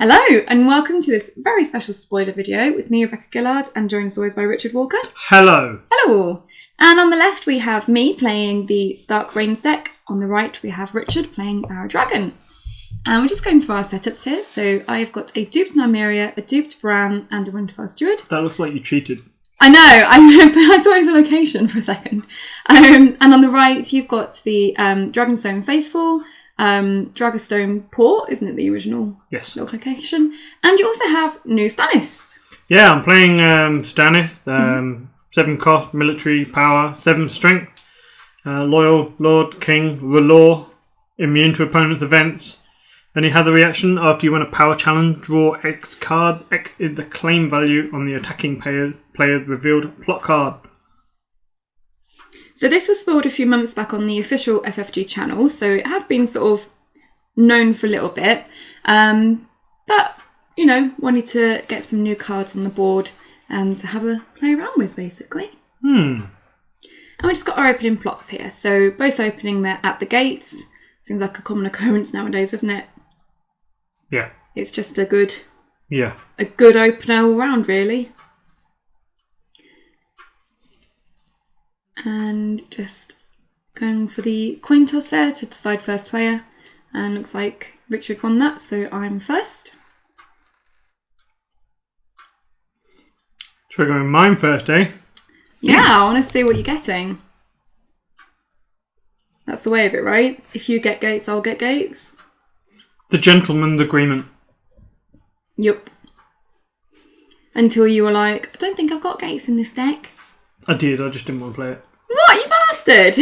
Hello and welcome to this very special spoiler video with me, Rebecca Gillard, and joined as always by Richard Walker. Hello. Hello. And on the left we have me playing the Stark Reigns deck. On the right we have Richard playing Bara Dragon. And we're just going for our setups here. So I've got a duped Nymeria, a duped Bran, and a Winterfell Steward. That looks like you cheated. I know, I thought it was a location for a second. And on the right you've got the Dragonstone Faithful, Dragonstone Port, isn't it the original location? And you also have new Stannis. Yeah, I'm playing Stannis, 7 cost, military power, 7 strength, loyal, lord, king, R'hllor, immune to opponent's events. And you have the reaction after you win a power challenge, draw X card. X is the claim value on the attacking player's revealed plot card. So this was spoiled a few months back on the official FFG channel, so it has been sort of known for a little bit. But, you know, wanted to get some new cards on the board and to have a play around with, basically. And we just got our opening plots here. So both opening there at the gates. Seems like a common occurrence nowadays, doesn't it? Yeah. It's just a good opener all round, really. And just going for the coin toss there to decide first player. And looks like Richard won that, so I'm first. Triggering mine first, eh? Yeah, I want to see what you're getting. That's the way of it, right? If you get gates, I'll get gates. The gentleman's agreement. Yup. Until you were like, I don't think I've got gates in this deck. I did, I just didn't want to play it. What, you bastard?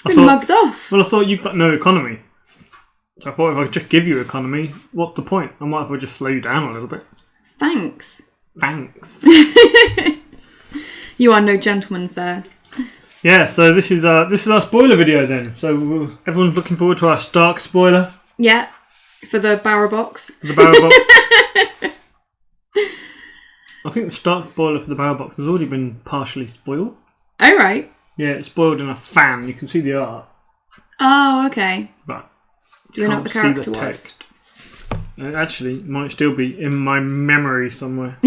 Been mugged off. Well, I thought you've got no economy. So I thought if I could just give you economy, what's the point? I might as well just slow you down a little bit. Thanks. You are no gentleman, sir. Yeah, so this is our spoiler video then. So everyone's looking forward to our Stark spoiler. Yeah, for the Bara box. For the Bara box. I think the Stark spoiler for the Bara box has already been partially spoiled. Oh, right. Yeah, it's spoiled in a fan. You can see the art. Oh, okay. But do we know what the character was? It actually might still be in my memory somewhere.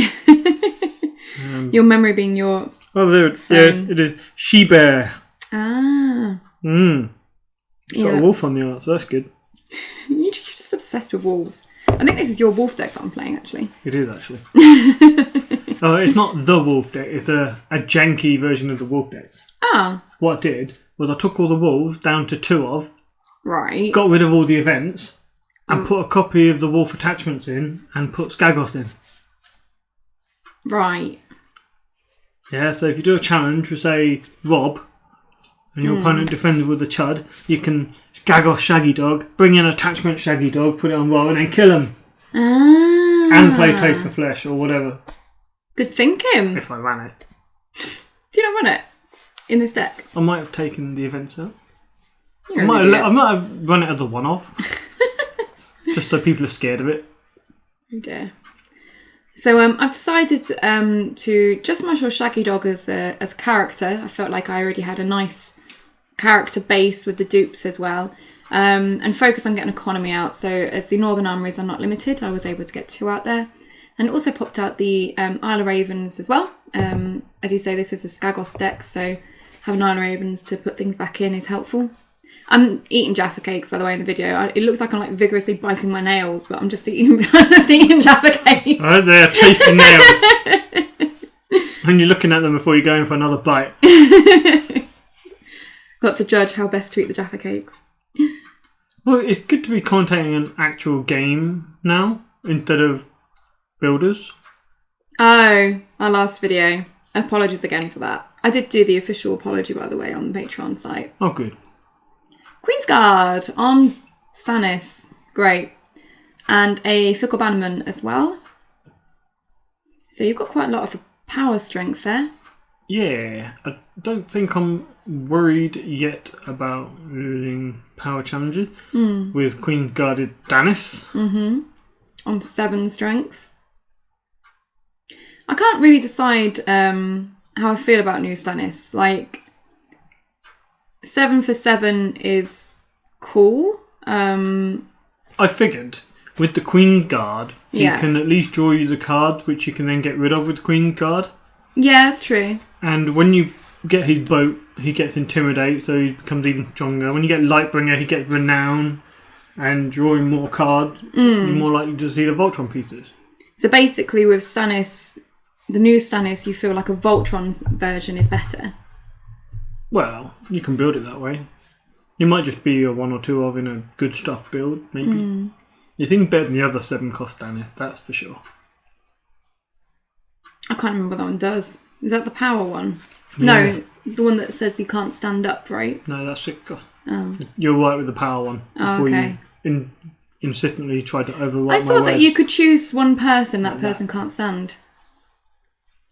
Your memory being your... Oh, there it is. She-Bear. Ah. It's got a wolf on the art, so that's good. You're just obsessed with wolves. I think this is your wolf deck that I'm playing, actually. It is, actually. It's not the wolf deck. It's a janky version of the wolf deck. Ah. What I did was I took all the wolves down to 2 of. Right. Got rid of all the events. And put a copy of the wolf attachments in. And put Skagos in. Right. Yeah, so if you do a challenge with, say, Rob, and your opponent defends with a Chud, you can Skagos Shaggy Dog, bring in attachment Shaggy Dog, put it on Rob, and then kill him. Ah. And play Taste for Flesh, or whatever. Good thinking. If I ran it. Do you not run it in this deck? I might have taken the events out. I might have run it as a one-off. Just so people are scared of it. Oh dear. So I've decided to just marshal Shaggy Dog as character. I felt like I already had a nice character base with the dupes as well. And focus on getting economy out. So as the Northern Armories are not limited, I was able to get 2 out there. And also popped out the Isle of Ravens as well. As you say, this is a Skagos deck, so having Isle of Ravens to put things back in is helpful. I'm eating Jaffa cakes, by the way, in the video. It looks like I'm like vigorously biting my nails, but I'm just eating Jaffa cakes. Oh, they're tasty nails. And you're looking at them before you're going for another bite. Got to judge how best to eat the Jaffa cakes. Well, it's good to be commentating an actual game now instead of builders. Oh, our last video. Apologies again for that. I did do the official apology, by the way, on the Patreon site. Oh, good. Queensguard on Stannis. Great. And a Fickle Bannerman as well. So you've got quite a lot of power strength there. Yeah. I don't think I'm worried yet about losing power challenges with Queen Guarded Stannis. On 7 strength. I can't really decide how I feel about new Stannis. Like, 7 for 7 is cool. I figured with the Queen Guard, Yeah. he can at least draw you the cards, which you can then get rid of with the Queen Guard. Yeah, that's true. And when you get his boat, he gets Intimidate, so he becomes even stronger. When you get Lightbringer, he gets Renown, and drawing more cards, you're more likely to see the Voltron pieces. So basically with Stannis, the new Stannis, you feel like a Voltron version is better. Well, you can build it that way. You might just be a 1 or 2 of in a good stuff build, maybe. It's even better than the other 7-cost Stannis, that's for sure. I can't remember what that one does. Is that the power one? Yeah. No, the one that says you can't stand up, right? No, that's 6-cost. Oh, You're right with the power one. Oh, okay. You insistently tried to overwrite I my thought that words. you could choose one person that person can't stand.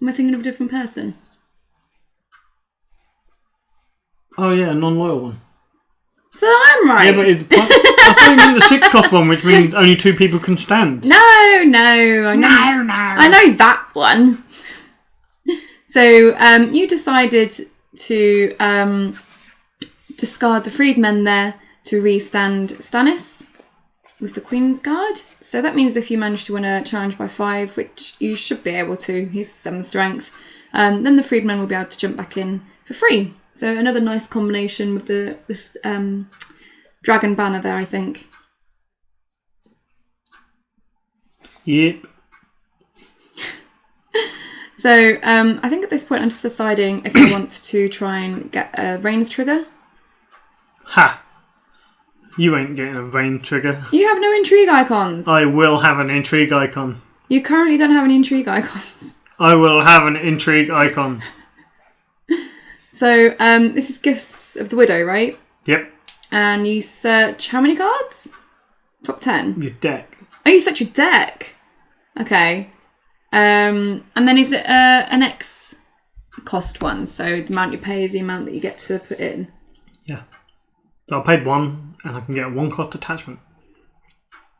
Am I thinking of a different person? Oh yeah, a non-loyal one. So I'm right. Yeah, but I thought you meant the 6-cost one, which means only 2 people can stand. No, I know that one. So you decided to discard the freedmen there to re-stand Stannis with the Queen's Guard. So that means if you manage to win a challenge by 5, which you should be able to, he's 7 strength, then the freedmen will be able to jump back in for free. So another nice combination with this dragon banner there, I think. Yep. So I think at this point I'm just deciding if I want to try and get a Reigns trigger. Ha! You ain't getting a rain trigger. You have no intrigue icons. I will have an intrigue icon. You currently don't have any intrigue icons. I will have an intrigue icon. So this is Gifts of the Widow, right? Yep. And you search how many cards? Top 10. Your deck. Oh, you search your deck. Okay. And then is it an X cost one? So the amount you pay is the amount that you get to put in. Yeah. So I paid 1 and I can get a 1-cost attachment.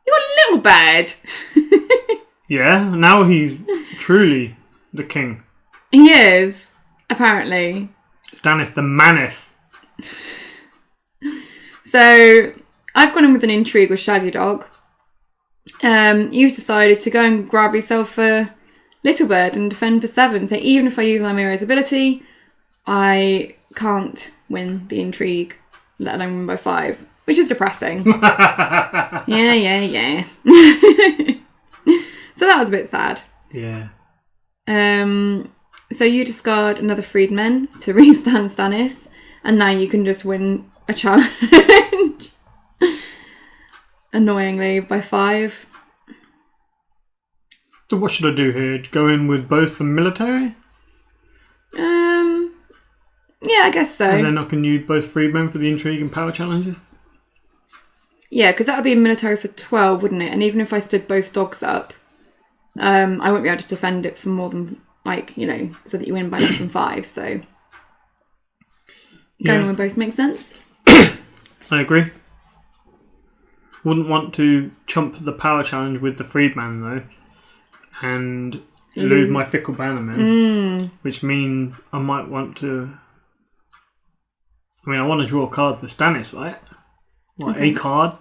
You're a little bad. Yeah, now he's truly the king. He is, apparently. Stannis the Maneth. So I've gone in with an intrigue with Shaggy Dog. You've decided to go and grab yourself a Little Bird and defend for 7. So even if I use my Miro's ability, I can't win the intrigue, let alone win by 5, which is depressing. Yeah. So that was a bit sad. Yeah. So you discard another freedman to re-stand Stannis, and now you can just win a challenge. Annoyingly, by 5. So what should I do here? Go in with both for military? Yeah, I guess so. And then I can use both freedmen for the intrigue and power challenges? Yeah, because that would be a military for 12, wouldn't it? And even if I stood both dogs up, I won't be able to defend it for more than, so that you win by less than 5, so going with both makes sense. I agree. Wouldn't want to chump the power challenge with the freedman, though, and lose my fickle bannerman, which means I might want to... I want to draw a card with Stannis, right? A card?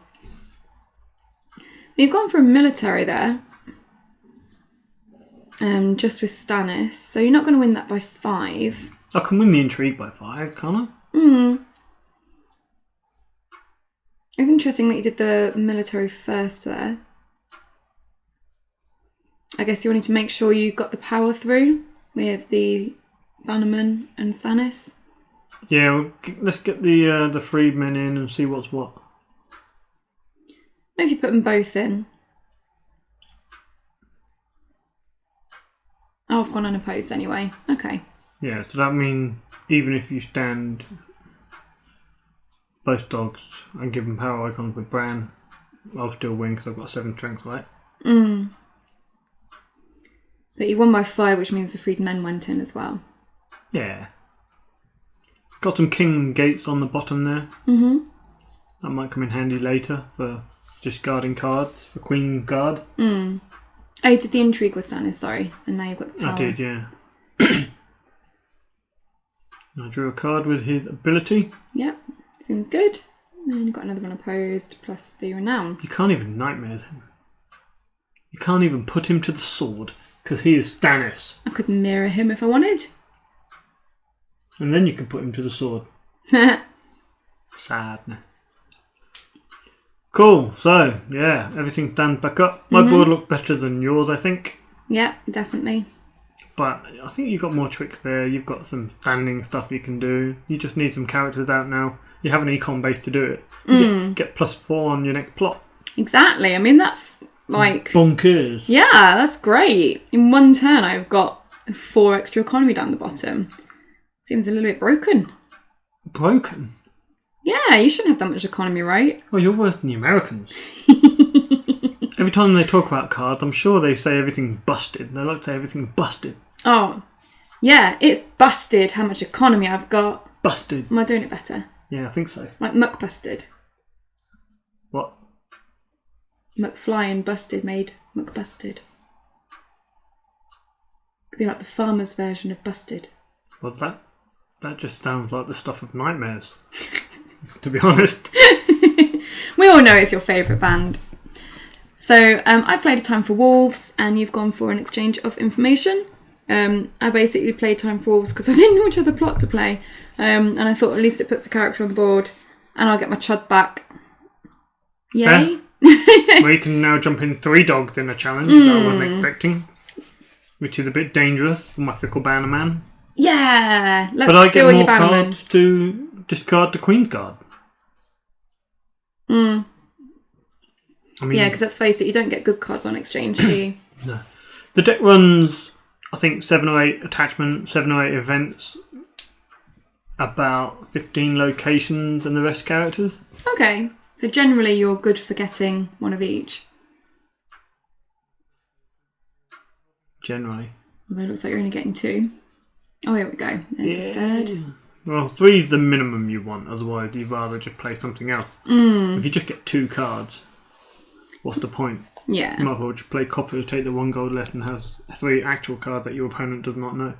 You've gone for a military there. Just with Stannis. So you're not going to win that by 5. I can win the intrigue by 5, can't I? It's interesting that you did the military first there. I guess you wanted to make sure you got the power through with the Bannerman and Stannis. Yeah, let's get the freedmen in and see what's what. Maybe you put them both in. Oh, I've gone unopposed anyway. Okay. Yeah, so that means even if you stand both dogs and give them power icons with Bran, I'll still win because I've got 7 strength, right? But you won by 5, which means the freedmen went in as well. Yeah. Got some king gates on the bottom there. That might come in handy later for discarding cards for Queen Guard. Oh, you did the intrigue with Stannis, sorry. And now you've got the power. I did, yeah. I drew a card with his ability. Yep, seems good. And then you've got another one opposed, plus the renown. You can't even nightmare him. You can't even put him to the sword because he is Stannis. I could mirror him if I wanted. And then you can put him to the sword. Sad. Cool. So, yeah, everything stands back up. My board looked better than yours, I think. Yeah, definitely. But I think you've got more tricks there. You've got some standing stuff you can do. You just need some characters out now. You have an econ base to do it. You get +4 on your next plot. Exactly. I mean, that's like... Bonkers. Yeah, that's great. In one turn, I've got 4 extra economy down the bottom. Seems a little bit broken. Broken? Yeah, you shouldn't have that much economy, right? Oh, you're worse than the Americans. Every time they talk about cards, I'm sure they say everything busted. They like to say everything busted. Oh, yeah, it's busted how much economy I've got. Busted. Am I doing it better? Yeah, I think so. Like muck busted. What? McFly and busted made muck busted. Could be like the farmer's version of busted. What's that? That just sounds like the stuff of nightmares. To be honest. We all know it's your favourite band. So I've played A Time for Wolves and you've gone for an exchange of information. I basically played Time for Wolves because I didn't know which other plot to play. And I thought at least it puts a character on the board and I'll get my chud back. Yay. Well, you can now jump in 3 dogs in a challenge that I wasn't expecting. Which is a bit dangerous for my fickle banner man. Yeah, let's but I steal get more your bannerman. cards to discard the Queen card. I mean, Yeah, because let's face it, you don't get good cards on exchange, do you? No. The deck runs, I think, 7 or 8 attachments, 7 or 8 events, about 15 locations, and the rest characters. Okay, so generally you're good for getting one of each. Generally. Although it looks like you're only getting 2. Oh, here we go. There's a third. Well, 3 is the minimum you want, otherwise you'd rather just play something else. If you just get 2 cards, what's the point? Yeah. You might as well just play Copper, take the 1 gold less and have 3 actual cards that your opponent does not know.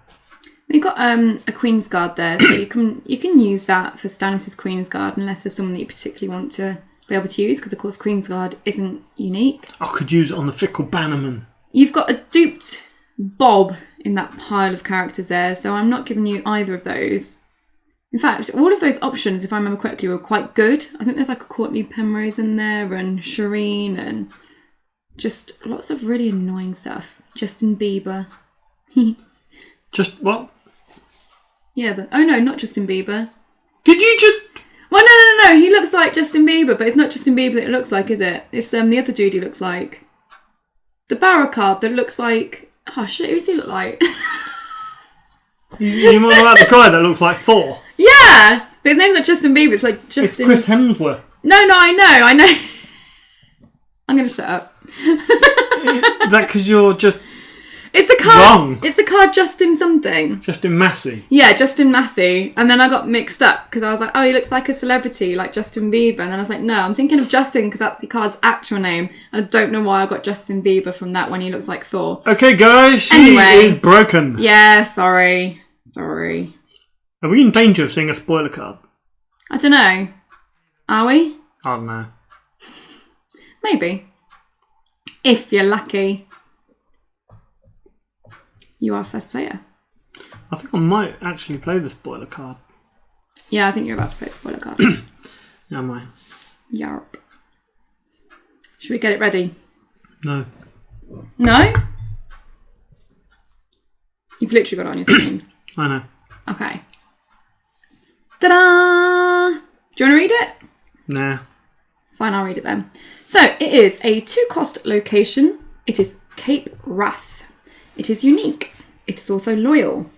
We've got a Queen's Guard there, so you can use that for Stannis' Queen's Guard unless there's someone that you particularly want to be able to use, because of course Queen's Guard isn't unique. I could use it on the fickle bannerman. You've got a duped Bob in that pile of characters there, so I'm not giving you either of those. In fact, all of those options, if I remember correctly, were quite good. I think there's like a Courtney Penrose in there and Shireen and just lots of really annoying stuff. Justin Bieber. Just what? Yeah, oh no, not Justin Bieber. Did you just... Well, no. He looks like Justin Bieber, but it's not Justin Bieber that it looks like, is it? It's the other dude he looks like. The Bara card that looks like... Oh shit, who does he look like? You might know the guy that looks like Thor. Yeah! But his name's not Justin Bieber, it's like Justin... It's Chris Hemsworth. No, I know. I'm going to shut up. Is that because you're just It's the card. wrong? It's the card Justin something. Justin Massey. Yeah, Justin Massey. And then I got mixed up because I was like, oh, he looks like a celebrity like Justin Bieber. And then I was like, no, I'm thinking of Justin because that's the card's actual name. And I don't know why I got Justin Bieber from that when he looks like Thor. Okay, guys, she Anyway. is broken. Yeah, sorry. Are we in danger of seeing a spoiler card? I don't know. Are we? I don't know. Maybe. If you're lucky. You are first player. I think I might actually play the spoiler card. Yeah, I think you're about to play a spoiler card. Am I? Yarp. Should we get it ready? No. No? You've literally got it on your screen. I know. Okay. Ta-da! Do you want to read it? Nah. Fine, I'll read it then. So, it is a 2-cost location. It is Cape Wrath. It is unique. It is also loyal.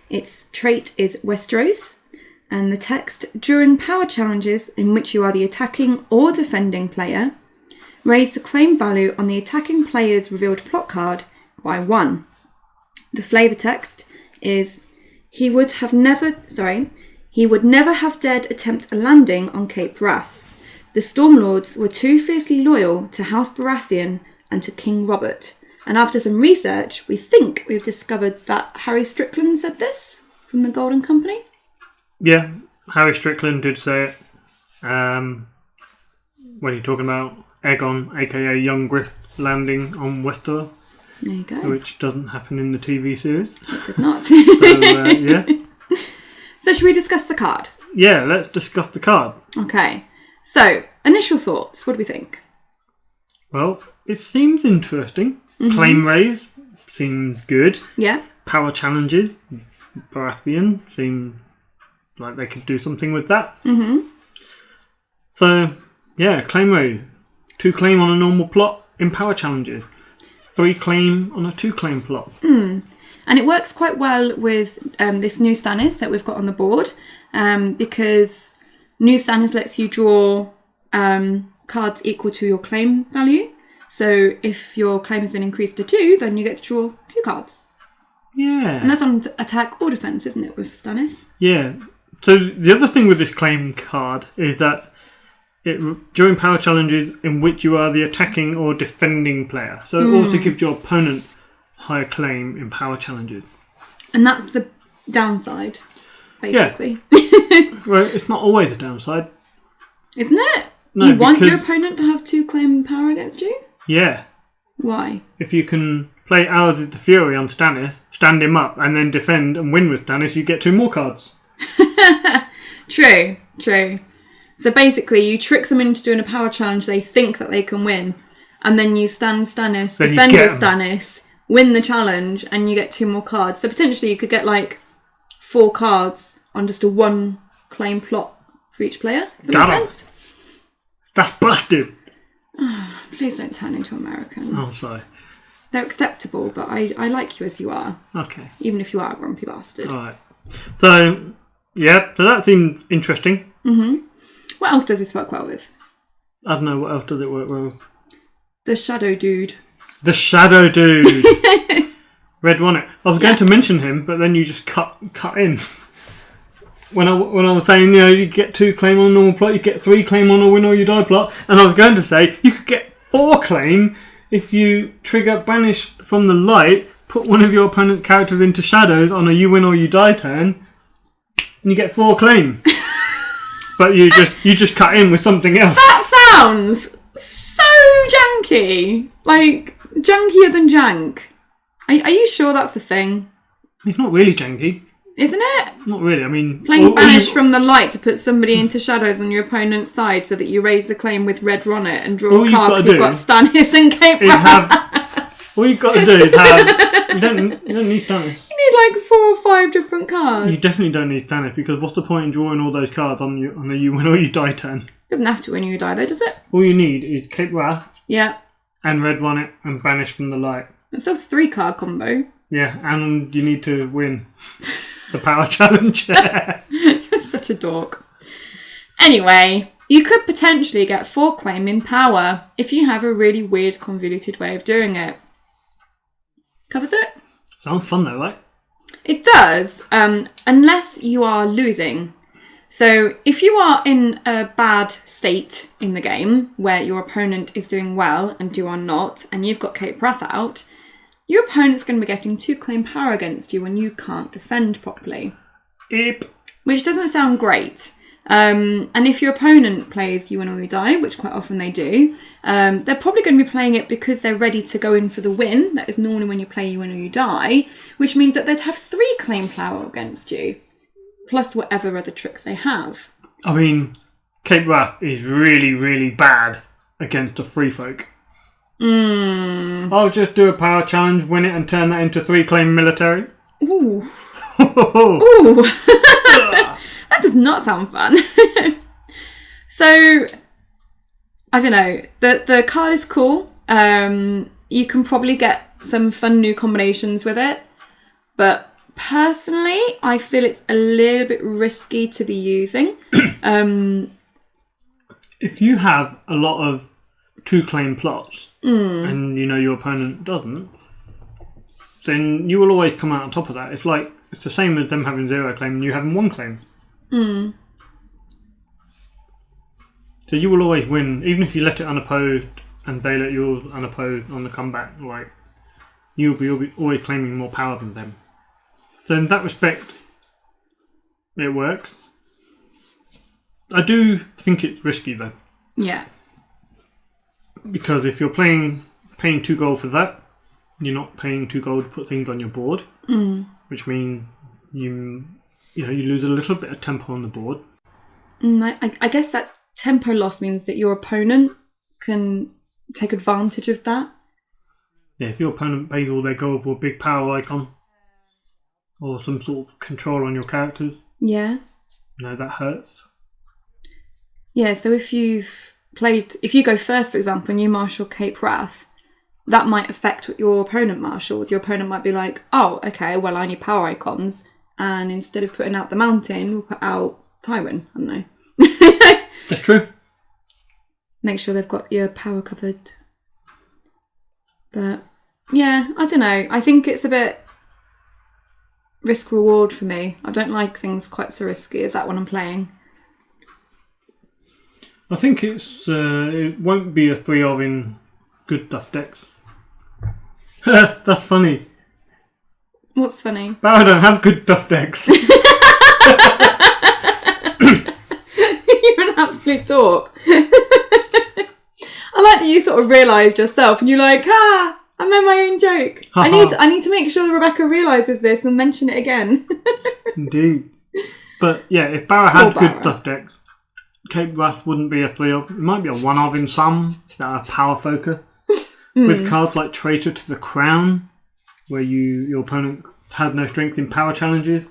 Its trait is Westeros. And the text, during power challenges in which you are the attacking or defending player, raise the claim value on the attacking player's revealed plot card by 1. The flavour text is, he would never have dared attempt a landing on Cape Wrath. The Stormlords were too fiercely loyal to House Baratheon and to King Robert. And after some research, we think we've discovered that Harry Strickland said this from the Golden Company. Yeah, Harry Strickland did say it. When you're talking about Aegon, aka Young landing on Westeros, There you go. which doesn't happen in the TV series. It does not. So, yeah. So should we discuss the card? Yeah, let's discuss the card. Okay. So, initial thoughts. What do we think? Well, it seems interesting. Claim raise seems good. Yeah. Power challenges, Baratheon, seem like they could do something with that. So, yeah, claim raise. 2 claim on a normal plot in power challenges. 3 claim on a 2 claim plot. And it works quite well with this new Stannis that we've got on the board, because new Stannis lets you draw cards equal to your claim value. So if your claim has been increased to 2, then you get to draw 2 cards. Yeah. And that's on attack or defense, isn't it, with Stannis? Yeah. So the other thing with this claim card is that during power challenges in which you are the attacking or defending player. So it also gives your opponent higher claim in power challenges. And that's the downside, basically. Well, it's not always a downside. Isn't it? No, You want your because- opponent to have 2 claim power against you? Yeah. Why? If you can play Hours of the Fury on Stannis, stand him up, and then defend and win with Stannis, you get 2 more cards. True. So basically, you trick them into doing a power challenge they think that they can win, and then you stand Stannis, Then you defend get with 'em. Stannis, win the challenge, and you get 2 more cards. So potentially you could get like 4 cards on just a 1 claim plot for each player. Does that Got make 'em. sense? That's busted. Please don't turn into American. Oh, sorry. They're acceptable, but I like you as you are, Okay. even if you are a grumpy bastard. All right. So, yeah, so that seemed interesting. What else does this work well with? I don't know what else does it work well with. The Shadow Dude. The Shadow Dude. Red Ronnet. I was going to mention him, but then you just cut in. When I was saying, you get 2 claim on a normal plot, you get 3 claim on a win or you die plot, and I was going to say you could get 4 claim if you trigger Banish from the Light, put one of your opponent's characters into shadows on a you win or you die turn, and you get 4 claim. But you just cut in with something else. That sounds so janky. Like, jankier than jank. Are you sure that's a thing? It's not really janky. Isn't it? Not really. I mean, Playing Banish from the Light to put somebody into shadows on your opponent's side so that you raise the claim with Red Ronnet and draw a card because you've got Stannis and Cape all you've got to do is have. You don't need Stannis. You need like 4 or 5 different cards. You definitely don't need Stannis because what's the point in drawing all those cards on a you win or you die turn? Doesn't have to when you die though, does it? All you need is Cape Wrath Yeah. and Red Ronnet and Banish from the Light. It's still a 3 card combo. Yeah, and you need to win the power challenge. You're such a dork. Anyway, you could potentially get 4 claim in power if you have a really weird, convoluted way of doing it. Covers it? Sounds fun though, right? It does, unless you are losing. So if you are in a bad state in the game, where your opponent is doing well and you are not, and you've got Cape Wrath out, your opponent's going to be getting 2 claim power against you when you can't defend properly. Yep. Which doesn't sound great. And if your opponent plays You Win or You Die, which quite often they do, they're probably going to be playing it because they're ready to go in for the win. That is normally when you play You Win or You Die, which means that they'd have 3 claim power against you, plus whatever other tricks they have. I mean, Cape Wrath is really, really bad against the free folk. I'll just do a power challenge, win it, and turn that into 3 claim military. Ooh. Ooh. That does not sound fun. So, I don't know. The card is cool. You can probably get some fun new combinations with it. But personally, I feel it's a little bit risky to be using. If you have a lot of 2 claim plots and your opponent doesn't, then you will always come out on top of that. It's the same as them having 0 claim and you having 1 claim. So you will always win, even if you let it unopposed and they let yours unopposed on the comeback. You'll be always claiming more power than them. So in that respect, it works. I do think it's risky though. Yeah. Because if you're playing paying 2 gold for that. You're not paying 2 gold to put things on your board, which means you lose a little bit of tempo on the board. I guess that tempo loss means that your opponent can take advantage of that. Yeah, if your opponent pays all their gold for a big power icon or some sort of control on your characters, yeah, that hurts. Yeah, so if you go first, for example, and you marshal Cape Wrath, that might affect what your opponent marshals. Your opponent might be like, oh, okay, well, I need power icons. And instead of putting out the mountain, we'll put out Tywin. I don't know. That's true. Make sure they've got your power covered. But, yeah, I don't know. I think it's a bit risk-reward for me. I don't like things quite so risky as that when I'm playing. I think it won't be a 3-of in good duff decks. That's funny. What's funny? Bara don't have good duff decks. You're an absolute dork. I like that you sort of realised yourself and you're like, I made my own joke. I need to make sure that Rebecca realises this and mention it again. Indeed. But yeah, if Bara had good duff decks, Cape Wrath wouldn't be a 3-of. It might be a 1-of in some that are power focus. With cards like Traitor to the Crown, where your opponent had no strength in power challenges,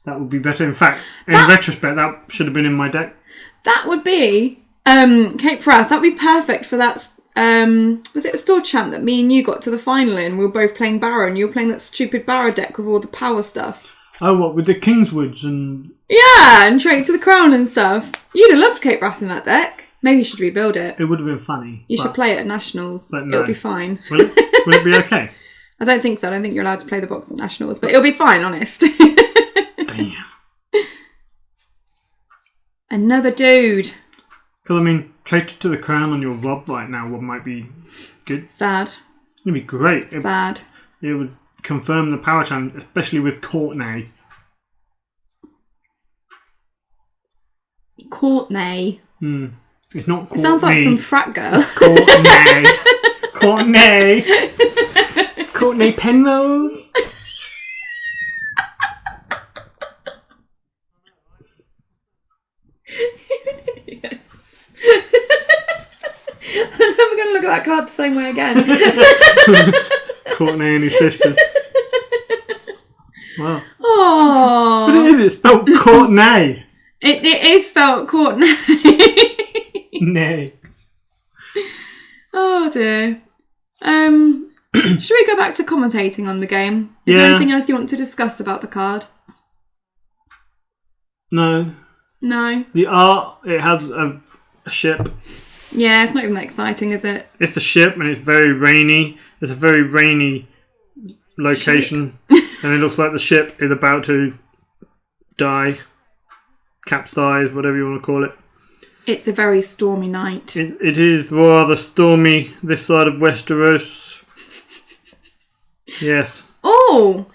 that would be better. In fact, in retrospect, that should have been in my deck. That would be Cape Wrath. That would be perfect for that. Was it a store champ that me and you got to the final in? We were both playing Bara, and you were playing that stupid Bara deck with all the power stuff. Oh, what, with the Kingswoods and... Yeah, and Traitor to the Crown and stuff. You'd have loved Cape Wrath in that deck. Maybe you should rebuild it. It would have been funny. You should play it at Nationals. No. It'll be fine. Will it be okay? I don't think so. I don't think you're allowed to play the box at Nationals, but it'll be fine, honest. Damn. Another dude. Because, Traitor to the Crown on your Rob right now might be good. Sad. It'd be great. Sad. It would confirm the power challenge, especially with Courtney. Courtney. It's not Courtney. It sounds like some frat girl. It's Courtney. Courtney. Courtney Penrose. You're an idiot. I'm never going to look at that card the same way again. Courtney and his sisters. Wow. Oh. But it is. It's spelled Courtney. It is spelled Courtney. Nay. Oh dear. Should we go back to commentating on the game? Is there anything else you want to discuss about the card? No. No. The art, it has a ship. Yeah, it's not even that exciting, is it? It's a ship and it's very rainy. It's a very rainy location. And it looks like the ship is about to die. Capsize, whatever you want to call it. It's a very stormy night. It is rather stormy this side of Westeros. Yes. Oh,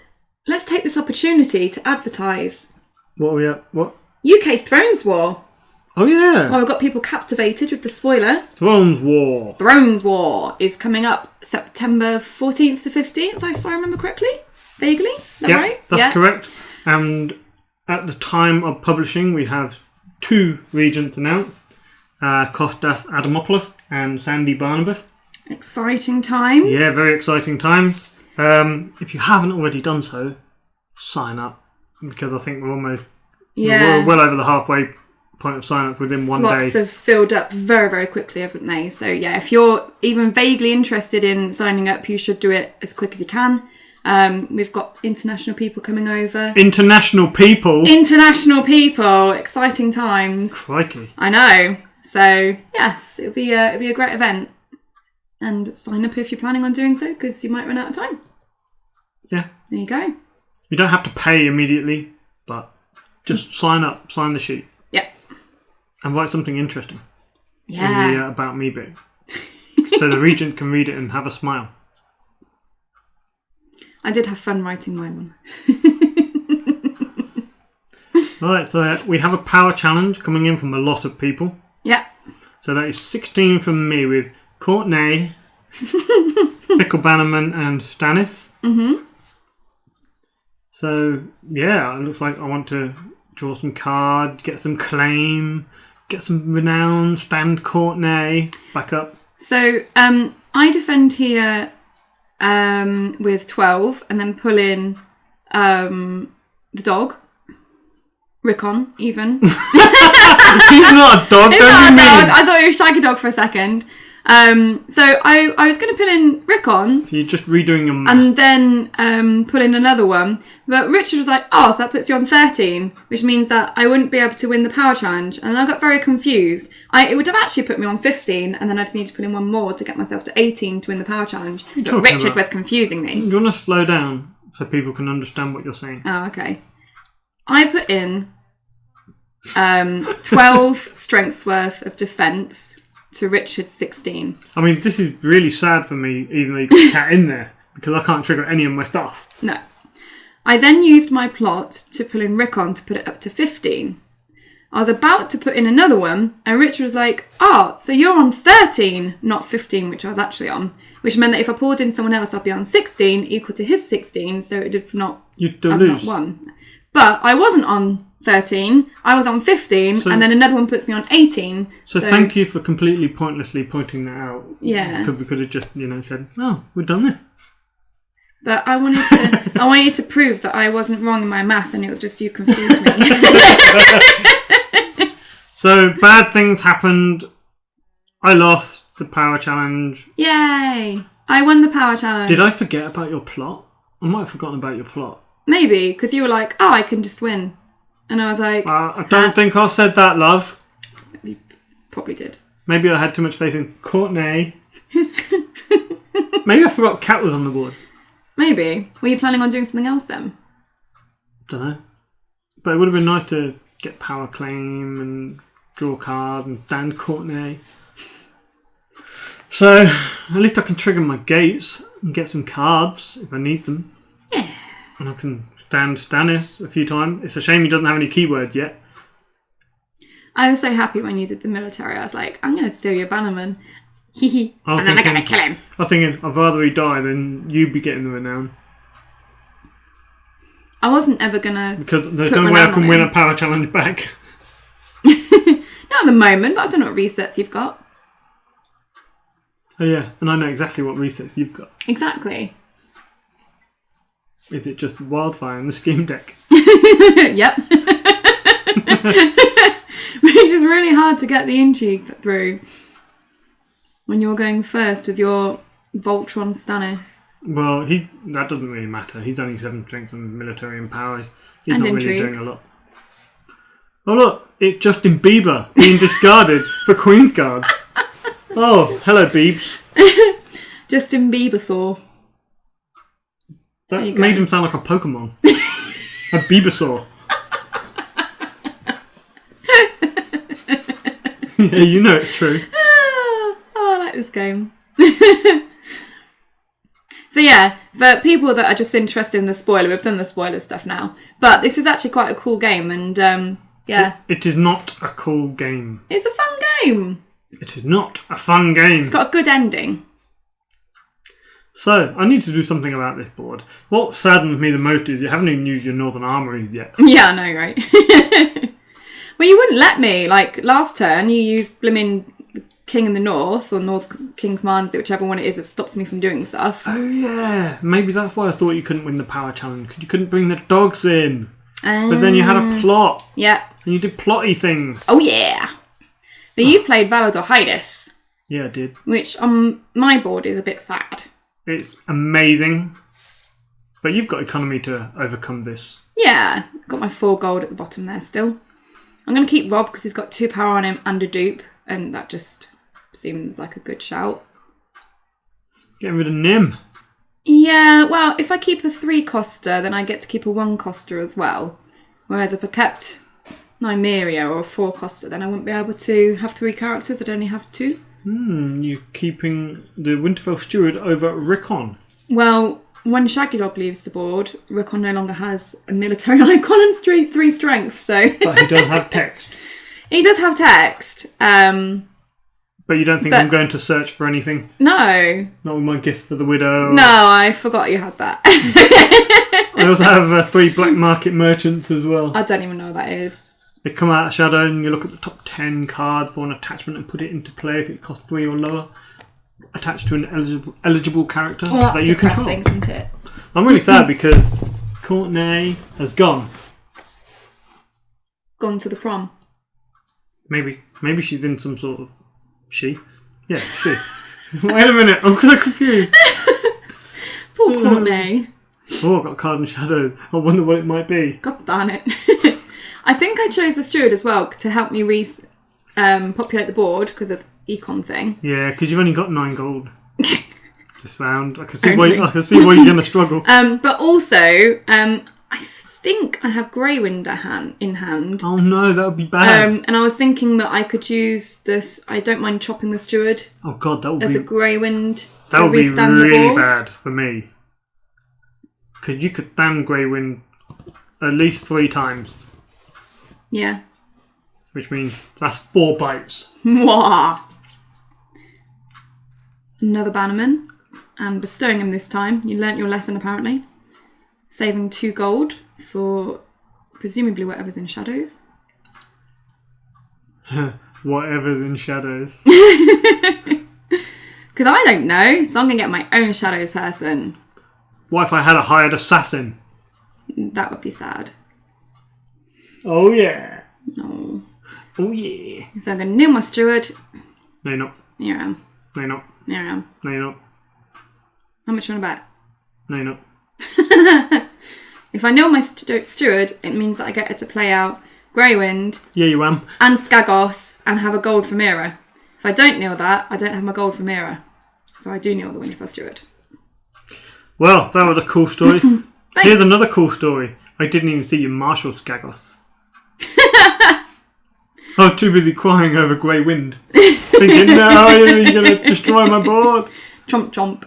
let's take this opportunity to advertise. What are we at? What? UK Thrones War. Oh yeah. Well, we've got people captivated with the spoiler. Thrones War. Thrones War is coming up September 14th to 15th, if I remember correctly. Vaguely. Is that right? That's correct. And at the time of publishing, we have 2 regents announced. Kostas Adamopoulos and Sandy Barnabas. Exciting times. Yeah, very exciting times. If you haven't already done so, sign up. Because I think we're almost we're well over the halfway point of sign up within one day. Slots have filled up very, very quickly, haven't they? So yeah, if you're even vaguely interested in signing up, you should do it as quick as you can. We've got international people coming over. International people? International people. Exciting times. Crikey. I know. So yes, it'll be a great event. And sign up if you're planning on doing so, because you might run out of time. Yeah. There you go. You don't have to pay immediately, but just sign up, sign the sheet. Yep. And write something interesting. Yeah. In the About Me bit. So the regent can read it and have a smile. I did have fun writing my one. Alright, so we have a power challenge coming in from a lot of people. Yep. So that is 16 from me with Courtney, Fickle Bannerman and Stannis. Mm-hmm. So, yeah, it looks like I want to draw some cards, get some claim, get some renown, stand Courtenay, back up. So, I defend here with 12 and then pull in the dog. Rickon, even. He's not a dog, He's not a dog. I thought he was Shaggy Dog for a second. So I was going to pull in Rickon. So you're just redoing your math. And then pull in another one. But Richard was like, oh, so that puts you on 13, which means that I wouldn't be able to win the power challenge. And I got very confused. It would have actually put me on 15, and then I just need to put in one more to get myself to 18 to win the power challenge. But Richard was confusing me. You want to slow down so people can understand what you're saying? Oh, okay. I put in 12 strengths worth of defence to Richard's 16. I mean, this is really sad for me, even though you got a cat in there, because I can't trigger any of my stuff. No. I then used my plot to pull in Rickon to put it up to 15. I was about to put in another one, and Richard was like, oh, so you're on 13, not 15, which I was actually on, which meant that if I pulled in someone else, I'd be on 16, equal to his 16, so it did not... You'd still lose. Not won. But I wasn't on 13, I was on 15, and then another one puts me on 18. So thank you for completely pointlessly pointing that out. Yeah. Because we could have just, said, oh, we're done it. But I wanted to prove that I wasn't wrong in my math, and it was just you confused me. So bad things happened. I lost the power challenge. Yay! I won the power challenge. Did I forget about your plot? I might have forgotten about your plot. Maybe, because you were like, oh, I can just win. And I was like... I don't think I said that, love. You probably did. Maybe I had too much faith in Courtenay. Maybe I forgot Cat was on the board. Maybe. Were you planning on doing something else then? Don't know. But it would have been nice to get power claim and draw a card and stand Courtenay. So, at least I can trigger my gates and get some cards if I need them. Yeah. And I can stand Stannis a few times. It's a shame he doesn't have any keywords yet. I was so happy when you did the military. I was like, I'm going to steal your bannerman. And then I'm going to kill him. I was thinking, I'd rather he die than you be getting the renown. I wasn't ever going to... Because there's no way I can win a power challenge back. Not at the moment, but I don't know what resets you've got. Oh yeah, and I know exactly what resets you've got. Exactly. Is it just Wildfire in the scheme deck? Yep. Which is really hard to get the intrigue through when you're going first with your Voltron Stannis. Well, that doesn't really matter. He's only 7 strength and military and powers. He's and not intrigue. really doing a lot. Oh look, it's Justin Bieber being discarded for Queen's Guard. Oh, hello Biebs. Justin Bieber Thor. That made him sound like a Pokemon. A Bibasaur. Yeah, you know it's true. Oh, I like this game. So yeah, for people that are just interested in the spoiler, we've done the spoiler stuff now. But this is actually quite a cool game, and yeah. It is not a cool game. It's a fun game. It is not a fun game. It's got a good ending. So, I need to do something about this board. What saddens me the most is you haven't even used your Northern Armories yet. Yeah, I know, right? Well, you wouldn't let me. Like, last turn, you used blimmin' King in the North, or North King commands it, whichever one it is that stops me from doing stuff. Oh, yeah. Maybe that's why I thought you couldn't win the power challenge, because you couldn't bring the dogs in. But then you had a plot. Yeah. And you did plotty things. Oh, yeah. But you've played Valador Hydus. Yeah, I did. Which, on my board, is a bit sad. It's amazing. But you've got economy to overcome this. Yeah. I've got my 4 gold at the bottom there still. I'm going to keep Rob because he's got 2 power on him and a dupe. And that just seems like a good shout. Getting rid of Nim. Yeah, well, if I keep a 3-coster, then I get to keep a 1-coster as well. Whereas if I kept Nymeria or a 4-coster, then I wouldn't be able to have 3 characters. I'd only have 2. You're keeping the Winterfell Steward over Rickon. Well, when Shaggy Dog leaves the board, Rickon no longer has a military icon and 3 strength, so... But he does have text. He does have text. But you don't think I'm going to search for anything? No. Not with my gift for the widow? No, I forgot you had that. I also have 3 black market merchants as well. I don't even know what that is. They come out of Shadow and you look at the top 10 card for an attachment and put it into play if it costs 3 or lower. Attached to an eligible character that you control. Isn't it? I'm really sad because Courtney has gone. Gone to the prom. Maybe she's in some sort of... She? Yeah, she. Wait a minute, I'm so confused. Poor Courtney. Oh, I've got a card in Shadow. I wonder what it might be. God darn it. I think I chose the steward as well to help me populate the board because of the econ thing. Yeah, because you've only got 9 gold this round. I can see why you're going to struggle. But also, I think I have Greywind in hand. Oh no, that would be bad. And I was thinking that I could use this. I don't mind chopping the steward. Oh god, that would as be a Greywind. That would be really bad for me. Because you could stand Greywind at least 3 times. Yeah. Which means that's 4 bites. Mwah! Another Bannerman. And bestowing him this time. You learnt your lesson apparently. Saving 2 gold for presumably whatever's in Shadows. Whatever's in Shadows. Because I don't know, so I'm going to get my own Shadows person. What if I had a hired assassin? That would be sad. Oh yeah. No. Oh yeah. So I'm going to kneel my steward. No, you're not. Here I am. No, you're not. Here I am. No, you're not. How much do you want to bet? No, you're not. If I kneel my steward, it means that I get to play out Greywind. Yeah, you am. And Skagos and have a gold for Mira. If I don't kneel that, I don't have my gold for Mira. So I do kneel the Winterfell steward. Well, that was a cool story. Here's another cool story. I didn't even see you marshal Skagos. I was too busy crying over Greywind. Thinking, no, you're going to destroy my board. Chomp chomp.